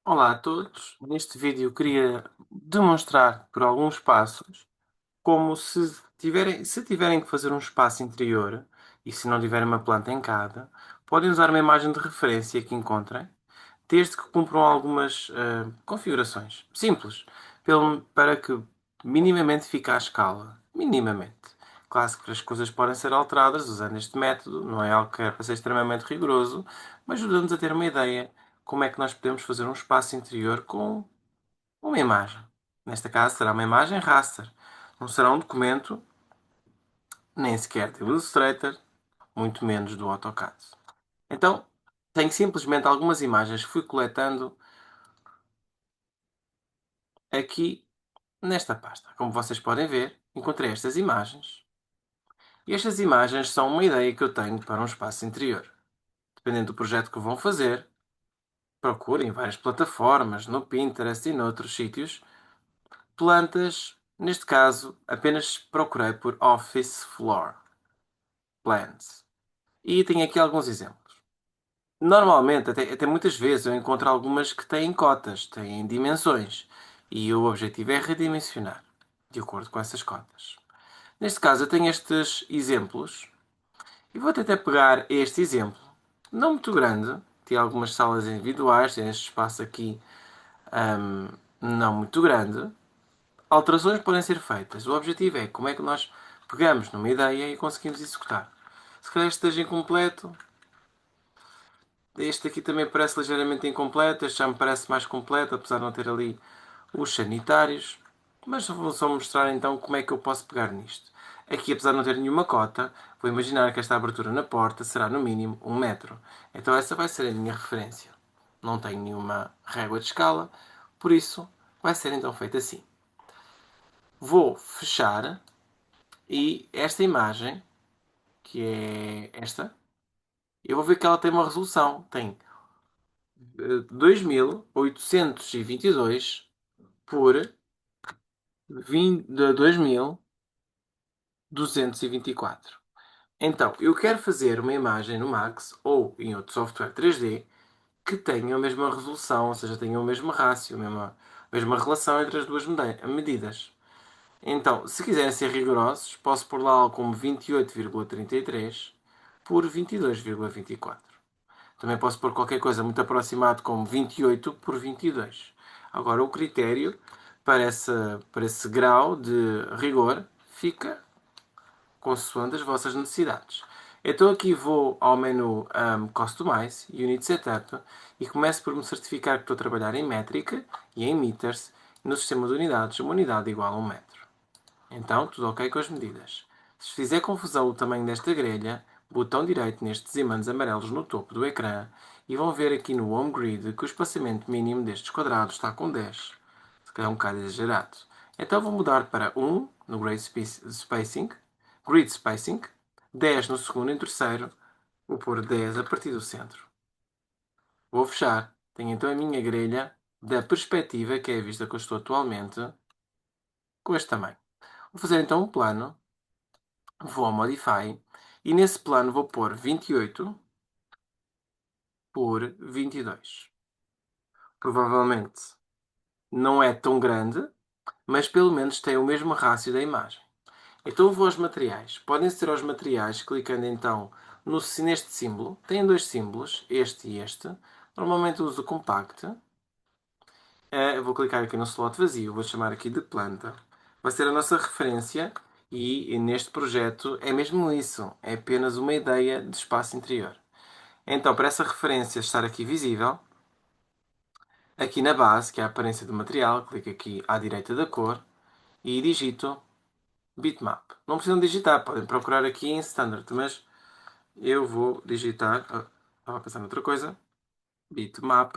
Olá a todos. Neste vídeo queria demonstrar por alguns passos como se tiverem que fazer um espaço interior e se não tiverem uma planta em casa, podem usar uma imagem de referência que encontrem, desde que cumpram algumas configurações simples, para que minimamente fique à escala. Minimamente. Claro que as coisas podem ser alteradas usando este método, não é algo que é para ser extremamente rigoroso, mas ajuda-nos a ter uma ideia como é que nós podemos fazer um espaço interior com uma imagem. Nesta caso será uma imagem raster. Não será um documento, nem sequer do Illustrator, muito menos do AutoCAD. Então, tenho simplesmente algumas imagens que fui coletando aqui nesta pasta. Como vocês podem ver, encontrei estas imagens. E estas imagens são uma ideia que eu tenho para um espaço interior. Dependendo do projeto que vão fazer, procurem em várias plataformas, no Pinterest e noutros sítios, plantas. Neste caso, apenas procurei por Office Floor Plants. E tenho aqui alguns exemplos. Normalmente, até muitas vezes, eu encontro algumas que têm cotas, têm dimensões. E o objetivo é redimensionar, de acordo com essas cotas. Neste caso, eu tenho estes exemplos. E vou tentar pegar este exemplo, não muito grande, tem algumas salas individuais, tem este espaço aqui não muito grande. Alterações podem ser feitas. O objetivo é como é que nós pegamos numa ideia e conseguimos executar. Se calhar este esteja incompleto, este aqui também parece ligeiramente incompleto, este já me parece mais completo, apesar de não ter ali os sanitários. Mas vou só mostrar então como é que eu posso pegar nisto. Aqui, apesar de não ter nenhuma cota, vou imaginar que esta abertura na porta será no mínimo 1 metro. Então essa vai ser a minha referência. Não tenho nenhuma régua de escala, por isso vai ser então feito assim. Vou fechar e esta imagem, que é esta, eu vou ver que ela tem uma resolução. Tem 2822 por 2224. Então, eu quero fazer uma imagem no Max ou em outro software 3D que tenha a mesma resolução, ou seja, tenha o mesmo rácio, a mesma relação entre as duas medidas. Então, se quiserem ser rigorosos, posso pôr lá algo como 28,33 por 22,24. Também posso pôr qualquer coisa muito aproximado como 28 por 22. Agora, o critério para esse grau de rigor fica consoante as vossas necessidades. Então aqui vou ao menu Customize, Unit Setup e começo por me certificar que estou a trabalhar em métrica e em meters e no sistema de unidades, uma unidade igual a 1 metro. Então, tudo ok com as medidas. Se fizer confusão o tamanho desta grelha, botão direito nestes ímãs amarelos no topo do ecrã e vão ver aqui no Home Grid que o espaçamento mínimo destes quadrados está com 10. Se calhar um bocado exagerado. Então vou mudar para 1 no Grid Spacing, 10 no segundo e no terceiro, vou pôr 10 a partir do centro. Vou fechar. Tenho então a minha grelha da perspectiva, que é a vista que eu estou atualmente, com este tamanho. Vou fazer então um plano. Vou ao Modify e nesse plano vou pôr 28 por 22. Provavelmente não é tão grande, mas pelo menos tem o mesmo rácio da imagem. Então vou aos materiais. Podem ser aos materiais clicando então neste símbolo. Tem dois símbolos, este e este. Normalmente uso o Compact. Vou clicar aqui no slot vazio, vou chamar aqui de planta. Vai ser a nossa referência e neste projeto é mesmo isso. É apenas uma ideia de espaço interior. Então, para essa referência estar aqui visível, aqui na base, que é a aparência do material, clico aqui à direita da cor e digito bitmap. Não precisam digitar, podem procurar aqui em standard, mas eu vou digitar, estava a pensar noutra coisa, bitmap.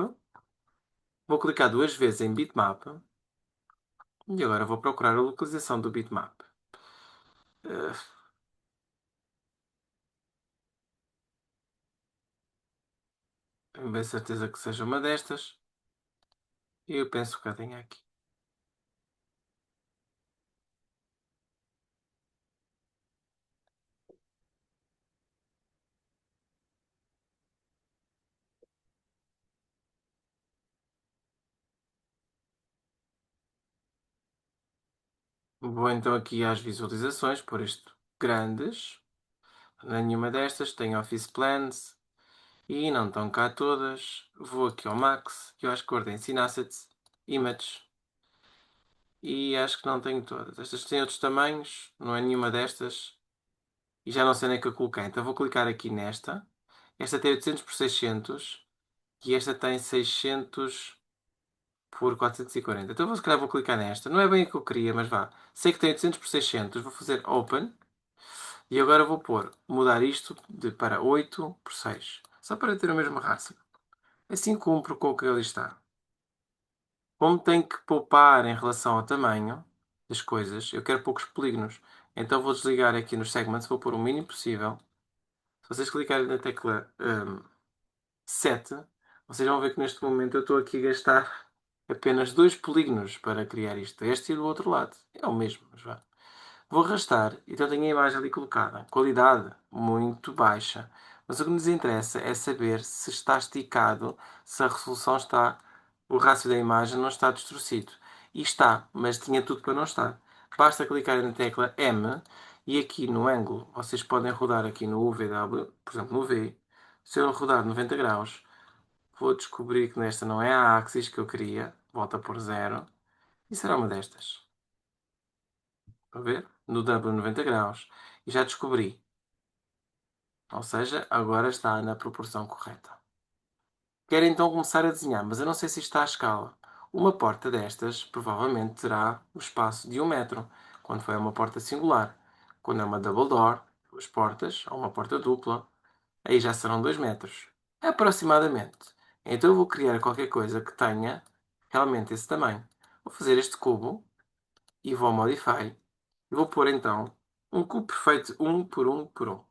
Vou clicar duas vezes em bitmap e agora vou procurar a localização do bitmap. Uh, Tenho bem certeza que seja uma destas. E eu penso que a tenho aqui. Vou então aqui às visualizações, por isto grandes. Nenhuma destas tem Office Plans e não estão cá todas. Vou aqui ao Max, que eu acho que guardei em Scene Assets, Image, e acho que não tenho todas. Estas têm outros tamanhos, não é nenhuma destas. E já não sei nem que eu coloquei. Então vou clicar aqui nesta. Esta tem 800 por 600 e esta tem 600 por 440. Então se calhar vou clicar nesta. Não é bem a que eu queria, mas vá. Sei que tem 800 por 600. Vou fazer Open. E agora vou mudar isto para 8 por 6. Só para ter o mesmo rácio. Assim cumpro com o que ali está. Como tenho que poupar em relação ao tamanho das coisas, eu quero poucos polígonos. Então vou desligar aqui nos segments, vou pôr o mínimo possível. Se vocês clicarem na tecla 7, vocês vão ver que neste momento eu estou aqui a gastar apenas 2 polígonos para criar isto. Este e do outro lado. É o mesmo, mas vá. Vou arrastar, então tenho a imagem ali colocada. Qualidade muito baixa. Mas o que nos interessa é saber se está esticado, se a resolução está, o rácio da imagem não está distorcido. E está, mas tinha tudo para não estar. Basta clicar na tecla M e aqui no ângulo, vocês podem rodar aqui no UVW, por exemplo no V. Se eu rodar 90 graus, vou descobrir que nesta não é a axis que eu queria. Volta por zero. E será uma destas. Para ver? No W 90 graus. E já descobri. Ou seja, agora está na proporção correta. Quero então começar a desenhar, mas eu não sei se está à escala. Uma porta destas provavelmente terá o espaço de 1 metro, quando for uma porta singular. Quando é uma double door, duas portas, ou uma porta dupla, aí já serão 2 metros. Aproximadamente. Então eu vou criar qualquer coisa que tenha realmente esse tamanho. Vou fazer este cubo e vou ao Modify. E vou pôr então um cubo perfeito 1 por 1 por 1.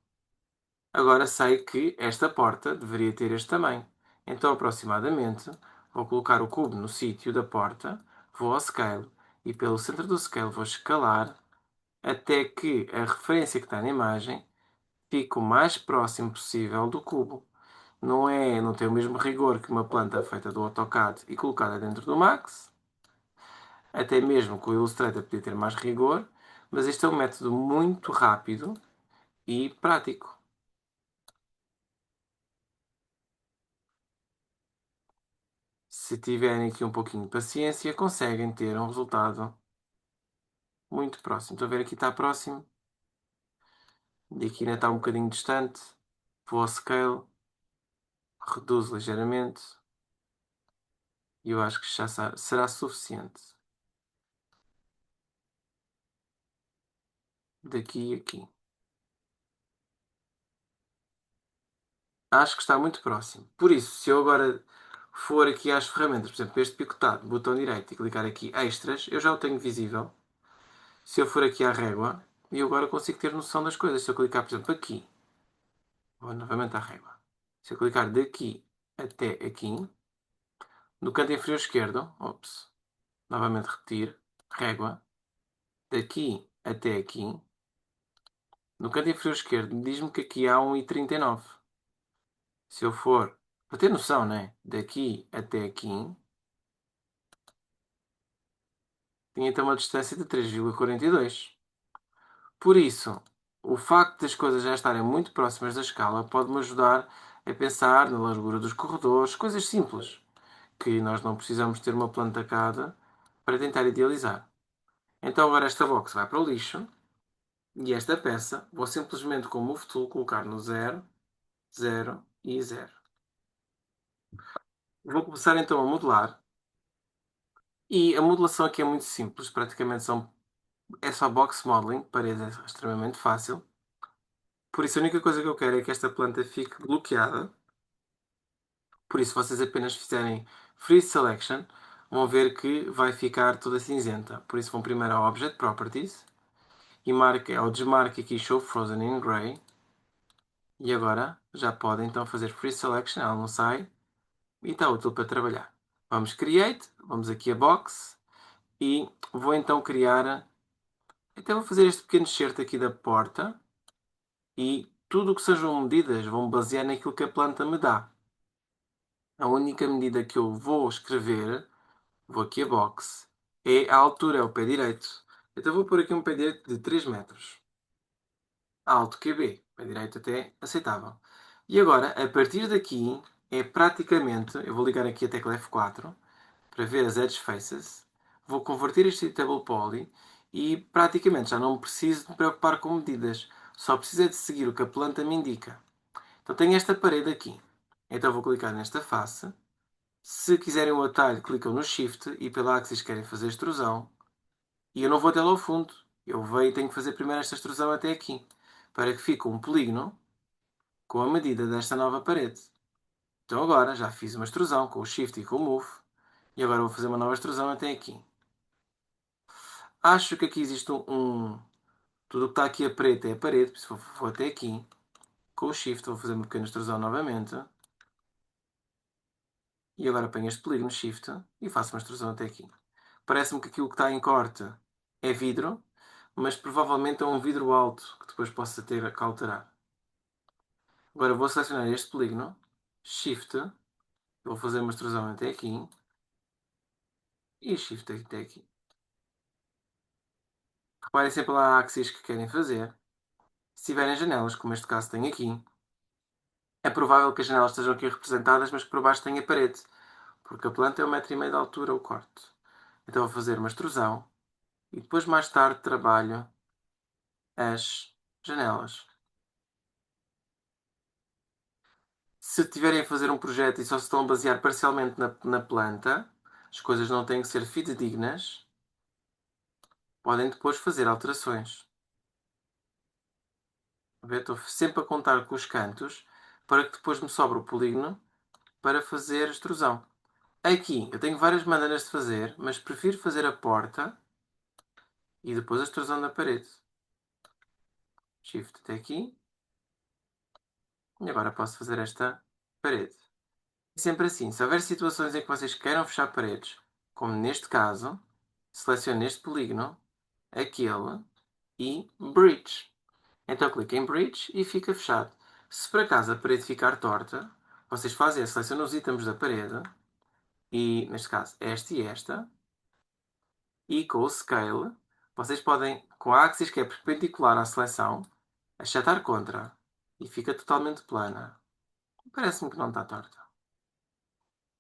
Agora sei que esta porta deveria ter este tamanho. Então, aproximadamente, vou colocar o cubo no sítio da porta, vou ao Scale e pelo centro do Scale vou escalar até que a referência que está na imagem fique o mais próximo possível do cubo. Não tem o mesmo rigor que uma planta feita do AutoCAD e colocada dentro do Max, até mesmo que o Illustrator podia ter mais rigor, mas este é um método muito rápido e prático. Se tiverem aqui um pouquinho de paciência, conseguem ter um resultado muito próximo. Estou a ver aqui está próximo, e aqui ainda está um bocadinho distante. Vou ao scale, reduzo ligeiramente e eu acho que já será suficiente. Daqui a aqui. Acho que está muito próximo. Por isso, se eu agora for aqui às ferramentas, por exemplo, este picotado, botão direito e clicar aqui extras, eu já o tenho visível. Se eu for aqui à régua, eu agora consigo ter noção das coisas. Se eu clicar, por exemplo, aqui, vou novamente à régua. Se eu clicar daqui até aqui, no canto inferior esquerdo, ops, novamente repetir, régua, daqui até aqui, no canto inferior esquerdo, diz-me que aqui há 1,39. Se eu for, para ter noção, né? Daqui até aqui, tinha então uma distância de 3,42. Por isso, o facto das coisas já estarem muito próximas da escala pode-me ajudar a pensar na largura dos corredores, coisas simples, que nós não precisamos ter uma planta cada para tentar idealizar. Então agora esta box vai para o lixo e esta peça vou simplesmente com o Move Tool colocar no 0, 0 e 0. Vou começar então a modelar e a modelação aqui é muito simples, praticamente é só box modeling, parede é extremamente fácil. Por isso a única coisa que eu quero é que esta planta fique bloqueada. Por isso vocês apenas fizerem Freeze Selection, vão ver que vai ficar toda cinzenta. Por isso vão primeiro ao Object Properties e ao desmarque aqui Show Frozen in Gray. E agora já podem então fazer Free Selection, ela não sai e está útil para trabalhar. Vamos Create, vamos aqui a Box e vou então criar, até vou fazer este pequeno excerto aqui da porta e tudo o que sejam medidas vão basear naquilo que a planta me dá. A única medida que eu vou escrever, vou aqui a Box, é a altura, é o pé direito. Então vou pôr aqui um pé direito de 3 metros. Alto QB. Pé direito até aceitável. E agora, a partir daqui, é praticamente... Eu vou ligar aqui a tecla F4 para ver as edge faces. Vou converter este table poly e praticamente já não preciso de me preocupar com medidas. Só preciso é de seguir o que a planta me indica. Então tenho esta parede aqui. Então vou clicar nesta face. Se quiserem o atalho, clicam no Shift e pela axis querem fazer extrusão. E eu não vou até lá ao fundo. Eu venho e tenho que fazer primeiro esta extrusão até aqui. Para que fique um polígono com a medida desta nova parede. Então agora já fiz uma extrusão com o Shift e com o Move. E agora vou fazer uma nova extrusão até aqui. Acho que aqui existe tudo o que está aqui a preto é a parede. Por isso vou até aqui. Com o Shift vou fazer uma pequena extrusão novamente. E agora apanho este polígono Shift e faço uma extrusão até aqui. Parece-me que aquilo que está em corte é vidro, mas provavelmente é um vidro alto que depois possa ter que alterar. Agora vou selecionar este polígono, Shift, vou fazer uma extrusão até aqui e Shift até aqui. Reparem sempre lá a axis que querem fazer. Se tiverem janelas, como este caso tem aqui, é provável que as janelas estejam aqui representadas, mas que por baixo tenha parede, porque a planta é 1,5 m de altura o corte. Então vou fazer uma extrusão e depois mais tarde trabalho as janelas. Se tiverem a fazer um projeto e só se estão a basear parcialmente na planta, as coisas não têm que ser fidedignas, podem depois fazer alterações. Estou sempre a contar com os cantos para que depois me sobre o polígono para fazer extrusão. Aqui eu tenho várias maneiras de fazer, mas prefiro fazer a porta e depois a extrusão da parede. Shift até aqui. E agora posso fazer esta parede. É sempre assim, se houver situações em que vocês queiram fechar paredes, como neste caso, selecione este polígono, aquele e Bridge. Então clique em Bridge e fica fechado. Se por acaso a parede ficar torta, vocês fazem a seleção nos itens da parede, e neste caso esta e esta, e com o Scale, vocês podem, com a axis que é perpendicular à seleção, achatar contra e fica totalmente plana. Parece-me que não está torta.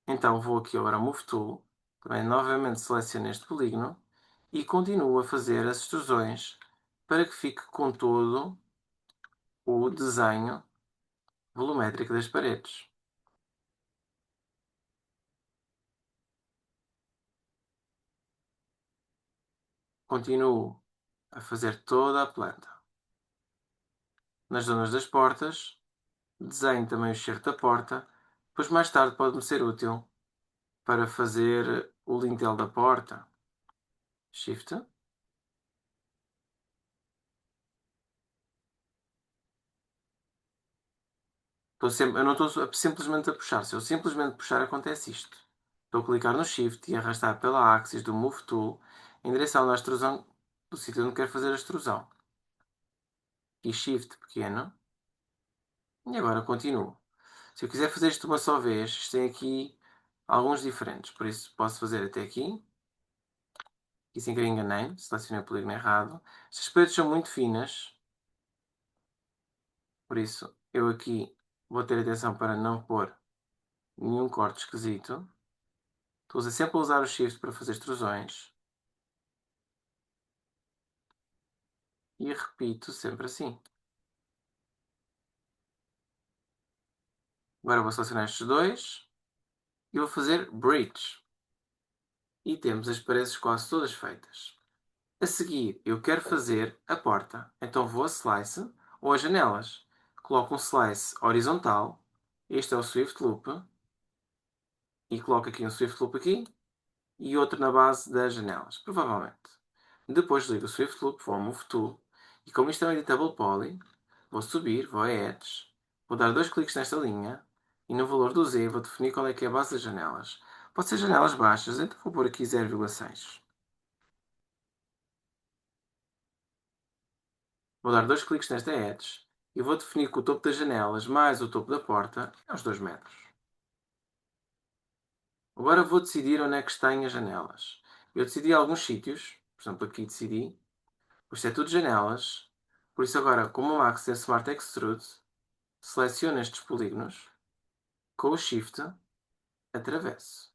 Então vou aqui agora ao Move Tool, também novamente seleciono este polígono e continuo a fazer as extrusões para que fique com todo o desenho volumétrico das paredes. Continuo a fazer toda a planta. Nas zonas das portas, desenho também o enxerto da porta, pois mais tarde pode-me ser útil para fazer o lintel da porta. Shift. Eu não estou simplesmente a puxar. Se eu simplesmente puxar, acontece isto. Estou a clicar no Shift e arrastar pela axis do Move Tool em direção à extrusão do sítio onde quero fazer a extrusão. E Shift pequeno. E agora continuo. Se eu quiser fazer isto uma só vez, isto tem aqui alguns diferentes. Por isso posso fazer até aqui. E sem querer enganei, selecionei o polígono errado. Estas paredes são muito finas. Por isso eu aqui vou ter atenção para não pôr nenhum corte esquisito. Estou sempre a usar o Shift para fazer extrusões. E repito sempre assim. Agora vou selecionar estes dois e vou fazer Bridge. E temos as paredes quase todas feitas. A seguir, eu quero fazer a porta. Então vou a Slice ou as janelas. Coloco um Slice horizontal. Este é o Swift Loop. E coloco aqui um Swift Loop aqui e outro na base das janelas, provavelmente. Depois desligo o Swift Loop, vou ao Move Tool. E como isto é um Editable Poly, vou subir, vou a Edge, vou dar dois cliques nesta linha e no valor do Z vou definir qual é que é a base das janelas. Pode ser janelas baixas, então vou pôr aqui 0,6. Vou dar dois cliques nesta Edge e vou definir que o topo das janelas mais o topo da porta é os 2 metros. Agora vou decidir onde é que estão as janelas. Eu decidi alguns sítios, por exemplo aqui decidi, Isto é tudo janelas. Por isso agora, como o Max tem Smart Extrude, seleciono estes polígonos, com o Shift, atravesso.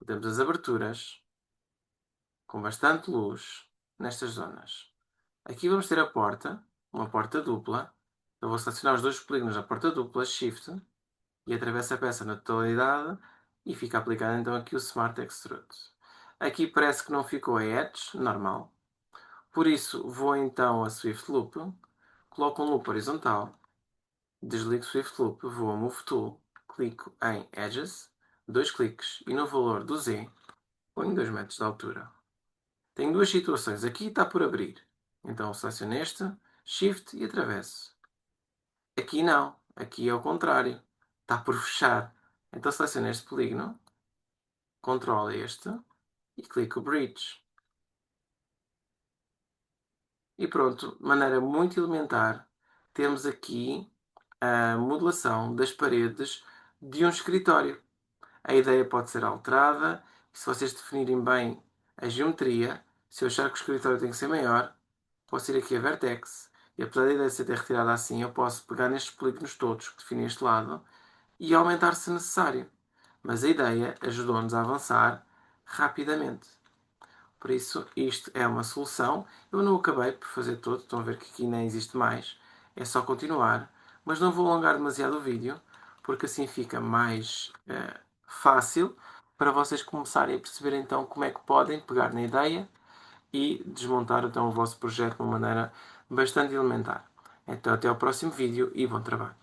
Temos as aberturas, com bastante luz, nestas zonas. Aqui vamos ter a porta, uma porta dupla. Eu vou selecionar os dois polígonos da porta dupla, Shift, e atravesso a peça na totalidade, e fica aplicado então aqui o Smart Extrude. Aqui parece que não ficou a Edge, normal. Por isso, vou então a Swift Loop, coloco um loop horizontal, desligo o Swift Loop, vou a Move Tool, clico em Edges, dois cliques, e no valor do Z, ponho 2 metros de altura. Tenho duas situações, aqui está por abrir, então seleciono este, Shift e atravesso. Aqui não, aqui é o contrário, está por fechar. Então seleciono este polígono, controlo este e clico Bridge. E pronto, de maneira muito elementar, temos aqui a modelação das paredes de um escritório. A ideia pode ser alterada, e se vocês definirem bem a geometria, se eu achar que o escritório tem que ser maior, posso ir aqui a Vertex, e apesar da ideia ser retirada assim, eu posso pegar nestes polígonos todos que definem este lado e aumentar se necessário. Mas a ideia ajudou-nos a avançar rapidamente. Por isso, isto é uma solução. Eu não acabei por fazer todo, estão a ver que aqui nem existe mais. É só continuar. Mas não vou alongar demasiado o vídeo, porque assim fica mais fácil para vocês começarem a perceber então como é que podem pegar na ideia e desmontar então o vosso projeto de uma maneira bastante elementar. Então até ao próximo vídeo e bom trabalho.